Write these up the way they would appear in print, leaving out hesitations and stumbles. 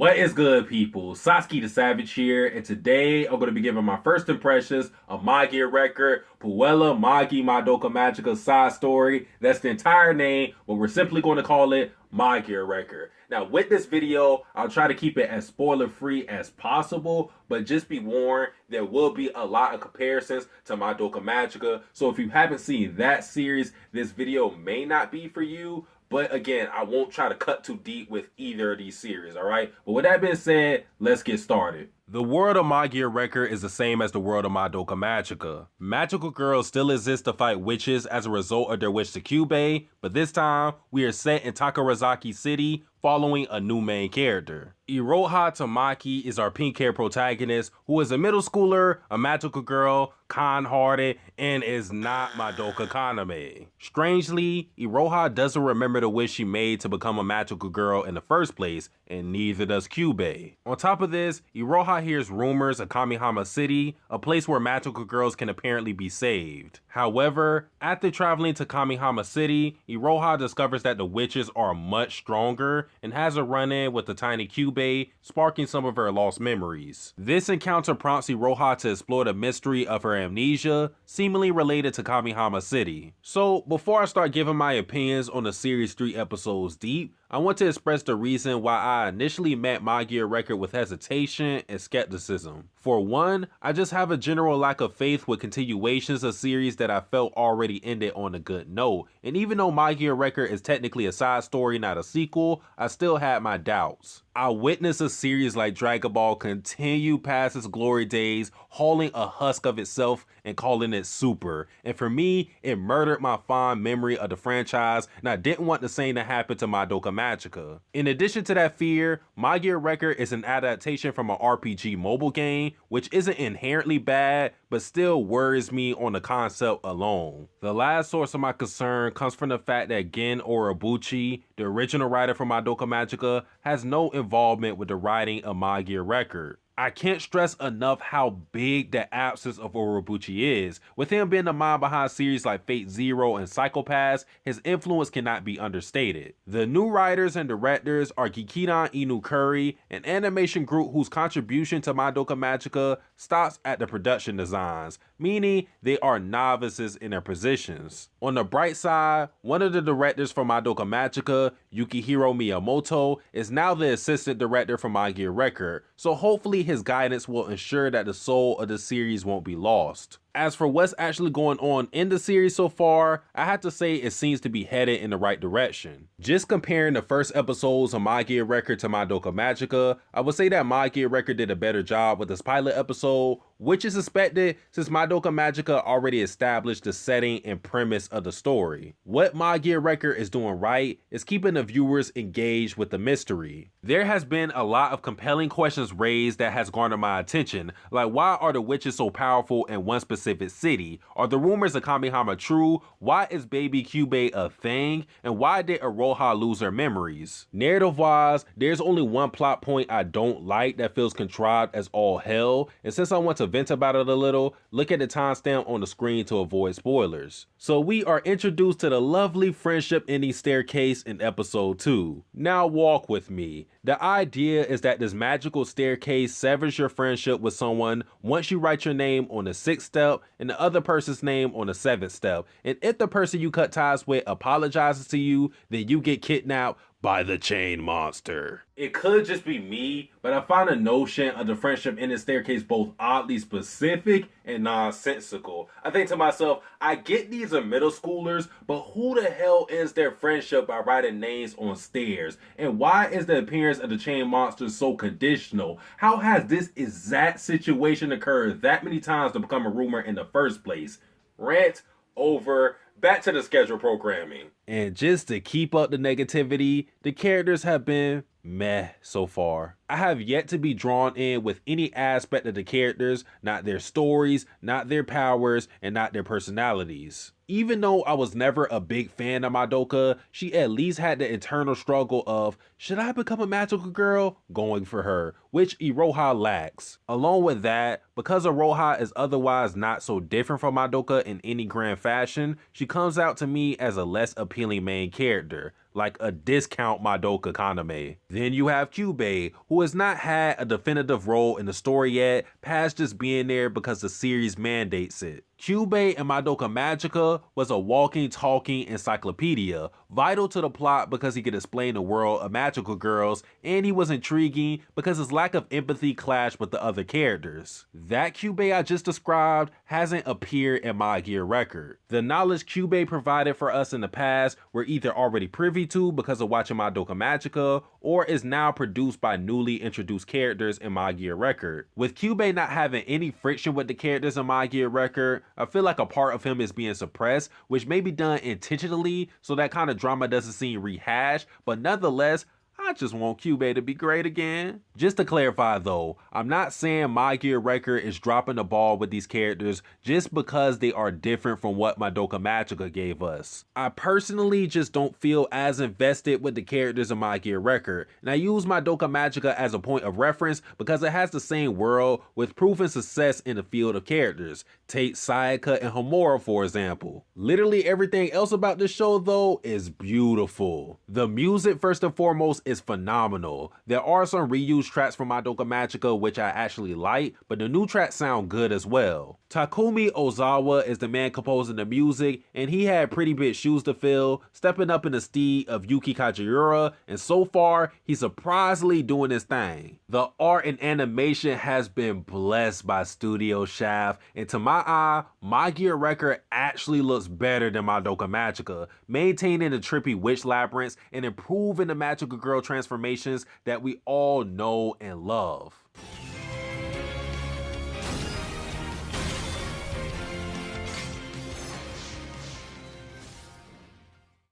What is good, people? Satsuki the Savage here, and today I'm going to be giving my first impressions of Magia record, Puella Magi Madoka Magica side story. That's the entire name, but we're simply going to call it Magia record. Now, with this video, I'll try to keep it as spoiler-free as possible, but just be warned, there will be a lot of comparisons to Madoka Magica, so if you haven't seen that series, this video may not be for you. But again, I won't try to cut too deep with either of these series, alright? But with that being said, let's get started. The world of Magia record is the same as the world of Madoka Magica. Magical girls still exist to fight witches as a result of their wish to KYUUBEY, but this time, we are set in Takarazaki City, following a new main character. Iroha Tamaki is our pink-haired protagonist, who is a middle schooler, a magical girl, kind-hearted, and is not Madoka Kaname. Strangely, Iroha doesn't remember the wish she made to become a magical girl in the first place, and neither does KYUUBEY. On top of this, Iroha hears rumors of Kamihama City, a place where magical girls can apparently be saved. However, after traveling to Kamihama City, Iroha discovers that the witches are much stronger and has a run-in with the tiny KYUUBEY, sparking some of her lost memories. This encounter prompts Iroha to explore the mystery of her amnesia, seemingly related to Kamihama City. So, before I start giving my opinions on the series 3 episodes deep, I want to express the reason why I initially met Magia record with hesitation and skepticism. For one, I just have a general lack of faith with continuations of series that I felt already ended on a good note, and even though Magia record is technically a side story, not a sequel, I still had my doubts. I witnessed a series like Dragon Ball continue past its glory days, hauling a husk of itself and calling it super. And for me, it murdered my fond memory of the franchise, and I didn't want the same to happen to Madoka Magica. In addition to that fear, Magia record is an adaptation from an RPG mobile game, which isn't inherently bad, but still worries me on the concept alone. The last source of my concern comes from the fact that Gen Urobuchi, the original writer for Madoka Magica, has no involvement with the writing of Magia record. I can't stress enough how big the absence of Urobuchi is. With him being the mind behind series like Fate Zero and Psycho-Pass, his influence cannot be understated. The new writers and directors are Gikidan Inukuri, an animation group whose contribution to Madoka Magica stops at the production designs, meaning they are novices in their positions. On the bright side, one of the directors for Madoka Magica, Yukihiro Miyamoto, is now the assistant director for Magia record, so hopefully his guidance will ensure that the soul of the series won't be lost. As for what's actually going on in the series so far, I have to say it seems to be headed in the right direction. Just comparing the first episodes of Magia record to Madoka Magica, I would say that Magia record did a better job with this pilot episode, which is expected since Madoka Magica already established the setting and premise of the story. What Magia record is doing right is keeping the viewers engaged with the mystery. There has been a lot of compelling questions raised that has garnered my attention, like why are the witches so powerful in one specific city? Are the rumors of Kamihama true? Why is baby KYUUBEY a thing? And why did Iroha lose her memories? Narrative-wise, there's only one plot point I don't like that feels contrived as all hell, and since I want to vent about it a little, look at the timestamp on the screen to avoid spoilers. So we are introduced to the lovely friendship ending staircase in episode 2. Now walk with me. The idea is that this magical staircase severs your friendship with someone once you write your name on the 6th step and the other person's name on the 7th step. And if the person you cut ties with apologizes to you, then you get kidnapped by the chain monster. It could just be me, but I find the notion of the friendship in the staircase both oddly specific and nonsensical. I think to myself, I get these are middle schoolers, but who the hell ends their friendship by writing names on stairs? And why is the appearance of the chain monster so conditional? How has this exact situation occurred that many times to become a rumor in the first place? Rant over. Back to the schedule programming. And just to keep up the negativity, the characters have been meh so far. I have yet to be drawn in with any aspect of the characters, not their stories, not their powers, and not their personalities. Even though I was never a big fan of Madoka, she at least had the internal struggle of, should I become a magical girl? Going for her, which Iroha lacks. Along with that, because Iroha is otherwise not so different from Madoka in any grand fashion, she comes out to me as a less appealing main character. like a discount Madoka Kaname. Then you have KYUUBEY, who has not had a definitive role in the story yet, past just being there because the series mandates it. KYUUBEY in Madoka Magica was a walking, talking encyclopedia, vital to the plot because he could explain the world of magical girls, and he was intriguing because his lack of empathy clashed with the other characters. That KYUUBEY I just described hasn't appeared in Magia record. The knowledge KYUUBEY provided for us in the past we're either already privy to because of watching Madoka Magica, or is now produced by newly introduced characters in Magia record. With KYUUBEY not having any friction with the characters in Magia record, I feel like a part of him is being suppressed, which may be done intentionally so that kind of drama doesn't seem rehashed, but nonetheless, I just want KYUUBEY to be great again. Just to clarify though, I'm not saying Magia record is dropping the ball with these characters just because they are different from what Madoka Magica gave us. I personally just don't feel as invested with the characters in Magia record, and I use Madoka Magica as a point of reference because it has the same world with proven success in the field of characters. Take Sayaka and Homura for example. Literally everything else about this show though is beautiful. The music first and foremost is phenomenal. There are some reused tracks from Madoka Magica which I actually like, but the new tracks sound good as well. Takumi Ozawa is the man composing the music, and he had pretty big shoes to fill, stepping up in the steed of Yuki Kajiura, and so far, he's surprisingly doing his thing. The art and animation has been blessed by Studio Shaft, and to my eye, Magia record actually looks better than Madoka Magica, maintaining the trippy witch labyrinths and improving the magical girl transformations that we all know and love.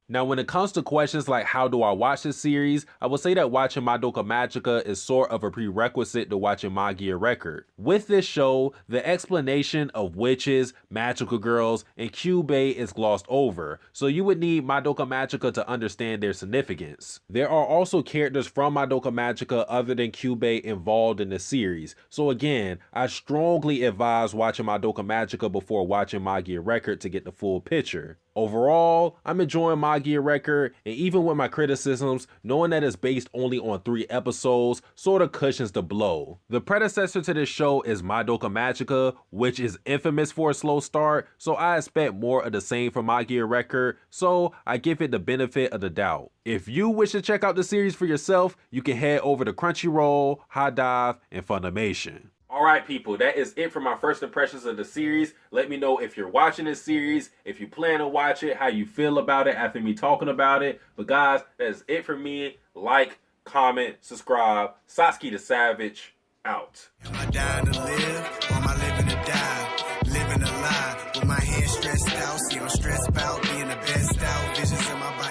Now, when it comes to questions like how do I watch this series, I would say that watching Madoka Magica is sort of a prerequisite to watching Magia record. With this show, the explanation of witches, magical girls, and KYUUBEY is glossed over, so you would need Madoka Magica to understand their significance. There are also characters from Madoka Magica other than KYUUBEY involved in the series, so again, I strongly advise watching Madoka Magica before watching Magia record to get the full picture. Overall, I'm enjoying Magia record, and even with my criticisms, knowing that it's based only on 3 episodes sort of cushions the blow. The predecessor to this show is Madoka Magica, which is infamous for a slow start, so I expect more of the same from Magia record, so I give it the benefit of the doubt. If you wish to check out the series for yourself, you can head over to Crunchyroll, High Dive, and Funimation. Alright people, that is it for my first impressions of the series. Let me know if you're watching this series, if you plan to watch it, how you feel about it after me talking about it. But guys, that is it for me. Like, comment, subscribe. Satsuki the Savage, out. Am I dying to live, or am I living to die? Living a lie, with my hands stressed out. See, I'm stressed out, being the best out. Visions in my body.